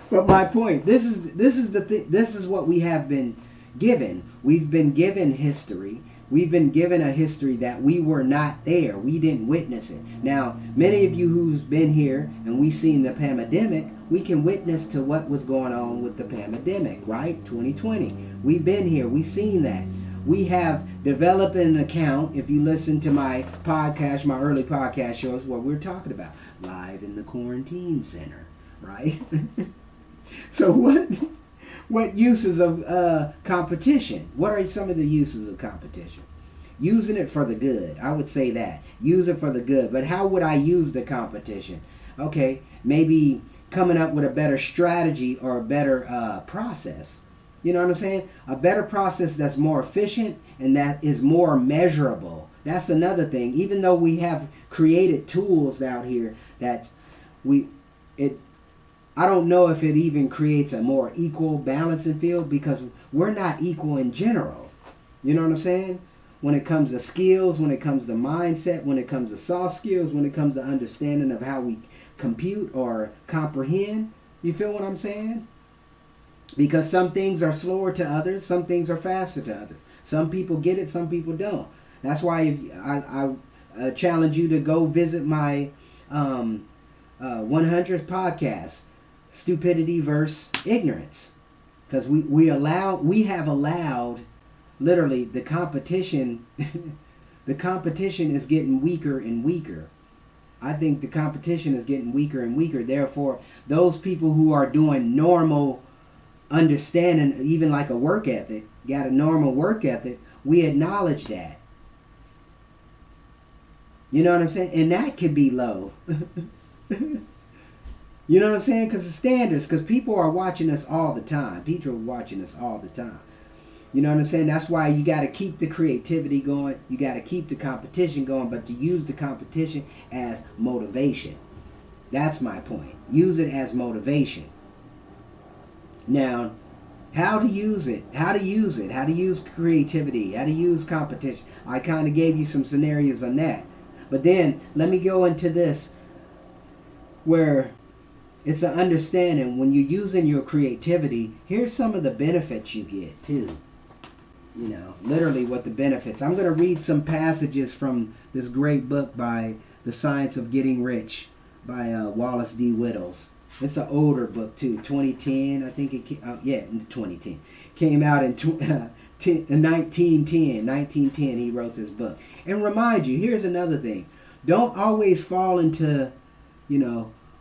Speaker 2: But my point, this is what we have been given. We've been given history. We've been given a history that we were not there. We didn't witness it. Now, many of you who's been here and we've seen the pandemic, we can witness to what was going on with the pandemic, right? 2020. We've been here. We've seen that. We have developed an account. If you listen to my podcast, my early podcast shows, what we're talking about, live in the quarantine center, right? So what uses of competition? What are some of the uses of competition? Using it for the good. I would say that. Use it for the good. But how would I use the competition? Okay, maybe coming up with a better strategy or a better process. You know what I'm saying? A better process that's more efficient and that is more measurable. That's another thing. Even though we have created tools out here that I don't know if it even creates a more equal balancing field, because we're not equal in general. You know what I'm saying? When it comes to skills, when it comes to mindset, when it comes to soft skills, when it comes to understanding of how we compute or comprehend. You feel what I'm saying? Because some things are slower to others, some things are faster to others. Some people get it, some people don't. That's why I challenge you to go visit my 100th podcast, Stupidity versus Ignorance. Because we have allowed literally the competition. The competition is getting weaker and weaker. I think the competition is getting weaker and weaker. Therefore, those people who are doing normal understanding, even like a work ethic, got a normal work ethic, we acknowledge that. You know what I'm saying? And that could be low. You know what I'm saying? Because the standards, because people are watching us all the time. People are watching us all the time. You know what I'm saying? That's why you got to keep the creativity going. You got to keep the competition going, but to use the competition as motivation. That's my point. Use it as motivation. Now, how to use it? How to use it? How to use creativity? How to use competition? I kind of gave you some scenarios on that. But then, let me go into this, where it's an understanding when you're using your creativity, here's some of the benefits you get too. You know, literally what the benefits. I'm going to read some passages from this great book by The Science of Getting Rich by Wallace D. Whittles. It's an older book too, 2010, I think it came out, 2010. Came out in 1910 he wrote this book. And remind you, here's another thing. Don't always fall into,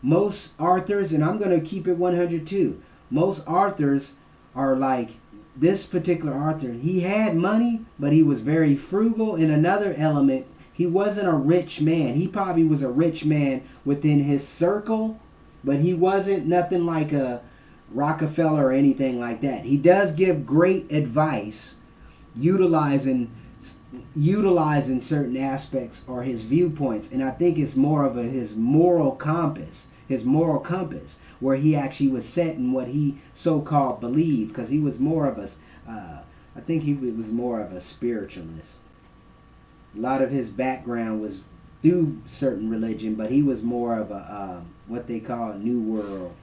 Speaker 2: most authors, and I'm going to keep it 100 too. Most authors are like this particular author. He had money, but he was very frugal. In another element, he wasn't a rich man. He probably was a rich man within his circle, but he wasn't nothing like a Rockefeller or anything like that. He does give great advice, utilizing certain aspects or his viewpoints, and I think it's more of his moral compass, where he actually was set in what he so-called believed, because he was more of a, I think he was more of a spiritualist. A lot of his background was through certain religion, but he was more of a what they call New World,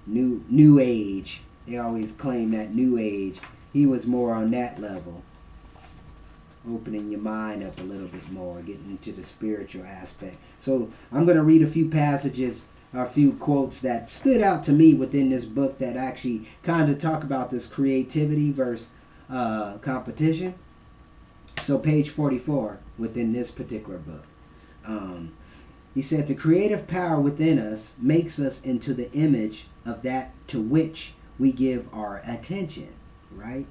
Speaker 2: New Age. They always claim that New Age. He was more on that level, opening your mind up a little bit more, getting into the spiritual aspect. So I'm going to read a few passages, a few quotes that stood out to me within this book that actually kind of talk about this creativity versus competition. So page 44 within this particular book. He said, the creative power within us makes us into the image of that to which we give our attention, right?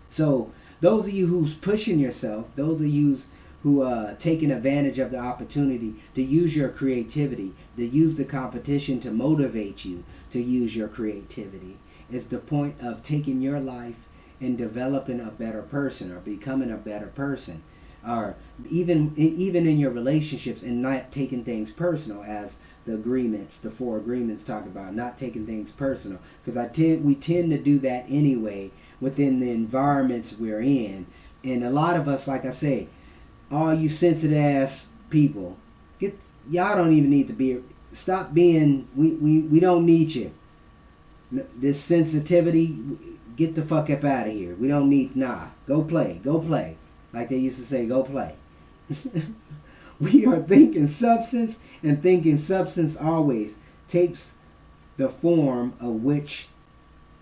Speaker 2: So those of you who's pushing yourself, those of you who taking advantage of the opportunity to use your creativity, to use the competition to motivate you to use your creativity, is the point of taking your life and developing a better person or becoming a better person, or even in your relationships, and not taking things personal, as the 4 agreements talk about, not taking things personal, because we tend to do that anyway within the environments we're in. And a lot of us, like I say, all you sensitive ass people, y'all don't even need to be, stop being, we don't need you. This sensitivity, get the fuck up out of here. We don't need, go play. Like they used to say, go play. We are thinking substance, and thinking substance always takes the form of which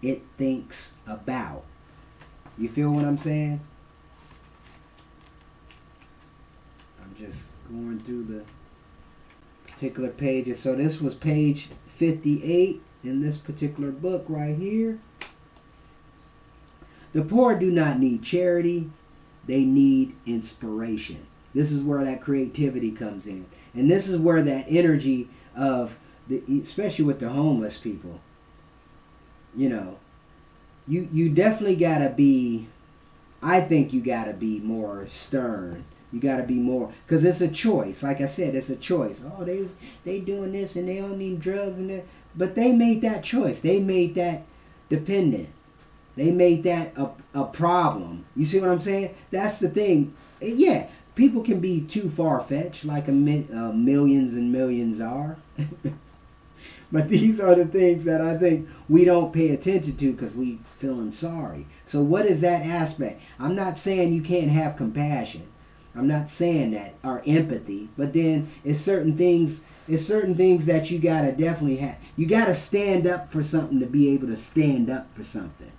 Speaker 2: it thinks about. You feel what I'm saying? I'm just going through the particular pages. So this was page 58 in this particular book right here. The poor do not need charity. They need inspiration. This is where that creativity comes in. And this is where that energy of, especially with the homeless people, you definitely got to be, I think you got to be more stern. You got to be more, because it's a choice. Like I said, it's a choice. Oh, they doing this and they don't need drugs and that. But they made that choice. They made that dependent. They made that a problem. You see what I'm saying? That's the thing. Yeah, people can be too far-fetched, like millions and millions are. But these are the things that I think we don't pay attention to because we feeling sorry. So what is that aspect? I'm not saying you can't have compassion. I'm not saying that, or empathy. But then it's certain things that you gotta definitely have. You gotta stand up for something to be able to stand up for something.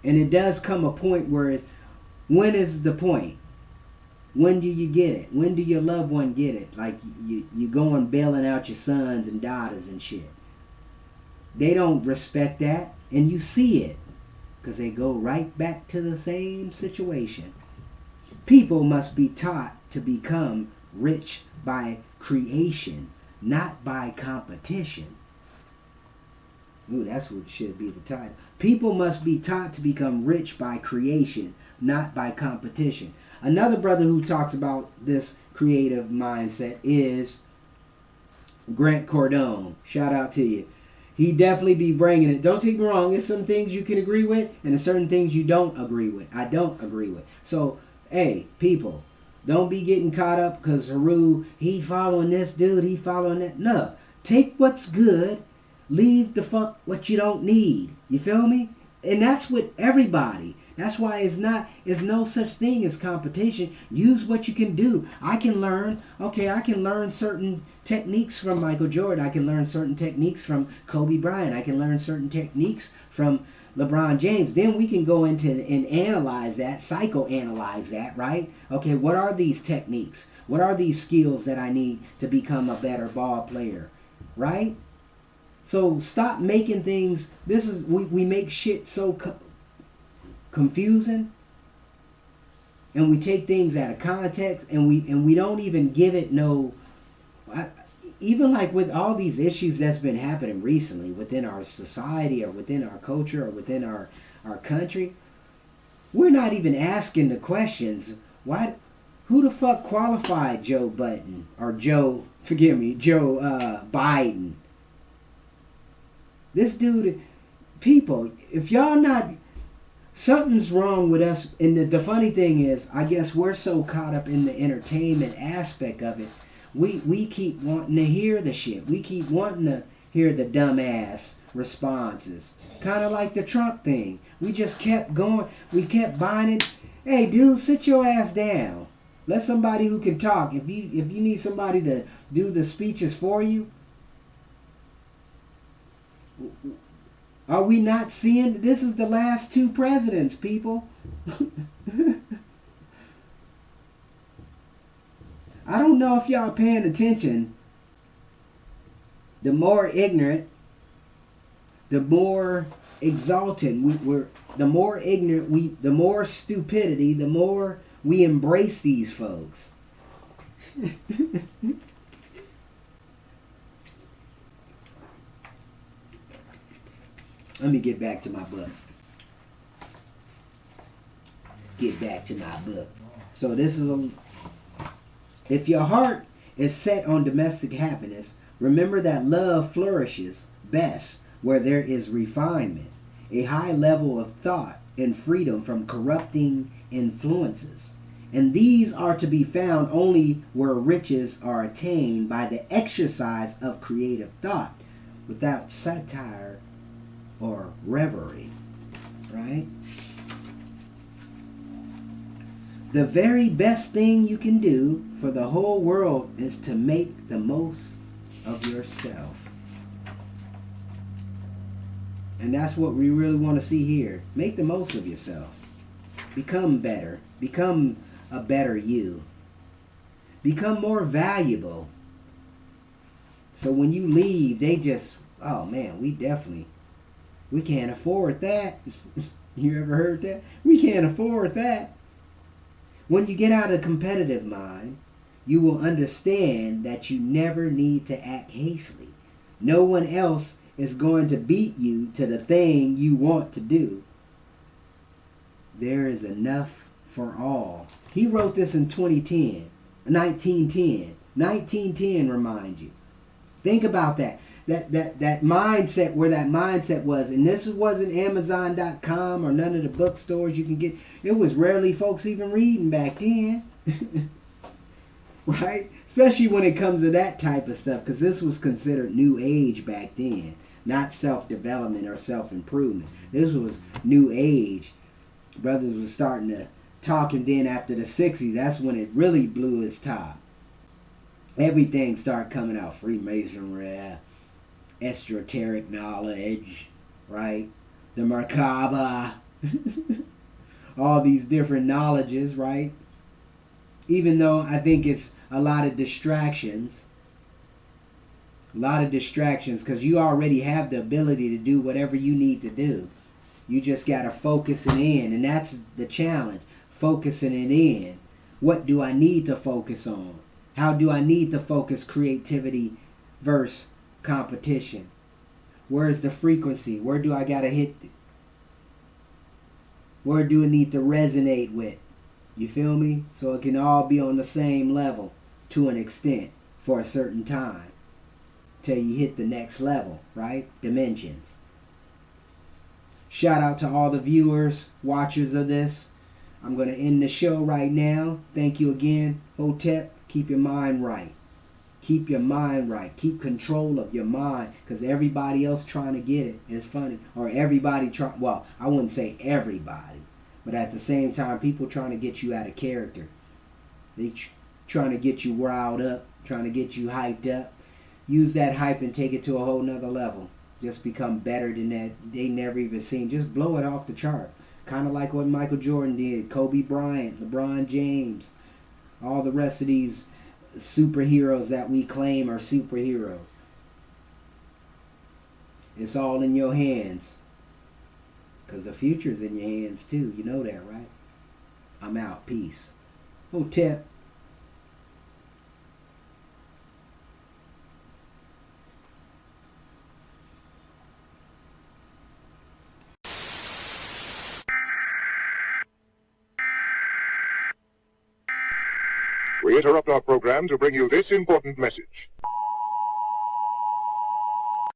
Speaker 2: And it does come a point where when is the point? When do you get it? When do your loved one get it? Like you going bailing out your sons and daughters and shit. They don't respect that, and you see it, because they go right back to the same situation. People must be taught to become rich by creation, not by competition. Ooh, that's what should be the title. People must be taught to become rich by creation, not by competition. Another brother who talks about this creative mindset is Grant Cardone. Shout out to you. He definitely be bringing it. Don't take me wrong. There's some things you can agree with, and there's certain things you don't agree with. I don't agree with. So, hey, people, don't be getting caught up because Haru, he following this dude, he following that. No. Take what's good. Leave the fuck what you don't need. You feel me? And that's with everybody. That's why it's no such thing as competition. Use what you can do. I can learn certain techniques from Michael Jordan. I can learn certain techniques from Kobe Bryant. I can learn certain techniques from LeBron James, then we can go into and analyze that, psychoanalyze that, right? Okay, what are these techniques? What are these skills that I need to become a better ball player, right? So stop making things, we make shit so confusing, and we take things out of context, and we don't even give it no, even like with all these issues that's been happening recently within our society or within our culture or within our country, we're not even asking the questions. Who the fuck qualified Joe Biden or Joe Biden? This dude, people, if y'all not, something's wrong with us. And the funny thing is, I guess we're so caught up in the entertainment aspect of it. We keep wanting to hear the shit. We keep wanting to hear the dumbass responses. Kind of like the Trump thing. We just kept going. We kept buying it. Hey, dude, sit your ass down. Let somebody who can talk. If you need somebody to do the speeches for you, are we not seeing? This is the last two presidents, people. I don't know if y'all paying attention. The more ignorant, the more exalted we're. The more ignorant the more stupidity, the more we embrace these folks. Let me get back to my book. So this is if your heart is set on domestic happiness, remember that love flourishes best where there is refinement, a high level of thought, and freedom from corrupting influences. And these are to be found only where riches are attained by the exercise of creative thought, without satire or reverie, right? The very best thing you can do for the whole world is to make the most of yourself. And that's what we really want to see here. Make the most of yourself. Become better. Become a better you. Become more valuable. So when you leave, they just, oh man, we can't afford that. You ever heard that? We can't afford that. When you get out of competitive mind, you will understand that you never need to act hastily. No one else is going to beat you to the thing you want to do. There is enough for all. He wrote this in 1910. 1910 remind you. Think about that. That mindset, where that mindset was. And this wasn't Amazon.com or none of the bookstores you can get. It was rarely folks even reading back then. Right? Especially when it comes to that type of stuff, because this was considered new age back then. Not self-development or self-improvement. This was new age. Brothers was starting to talk, and then after the 60s, that's when it really blew its top. Everything started coming out. Freemasonry, esoteric knowledge, right? The Merkaba, all these different knowledges, right? Even though I think it's a lot of distractions. Because you already have the ability to do whatever you need to do. You just got to focus it in, and that's the challenge, focusing it in. What do I need to focus on? How do I need to focus creativity versus competition? Where's the frequency? Where do I got to hit? Where do I need to resonate with? You feel me? So it can all be on the same level to an extent for a certain time. Till you hit the next level, right? Dimensions. Shout out to all the viewers, watchers of this. I'm going to end the show right now. Thank you again. Hotep, keep your mind right. Keep your mind right. Keep control of your mind, because everybody else trying to get it is funny. Or everybody well, I wouldn't say everybody, but at the same time, people trying to get you out of character. They trying to get you riled up, trying to get you hyped up. Use that hype and take it to a whole nother level. just become better than that they never even seen. Just blow it off the charts. Kind of like what Michael Jordan did, Kobe Bryant, LeBron James, all the rest of these superheroes that we claim are superheroes. It's all in your hands. Because the future's in your hands too. You know that, right? I'm out. Peace. Hotep.
Speaker 1: We interrupt our program to bring you this important message.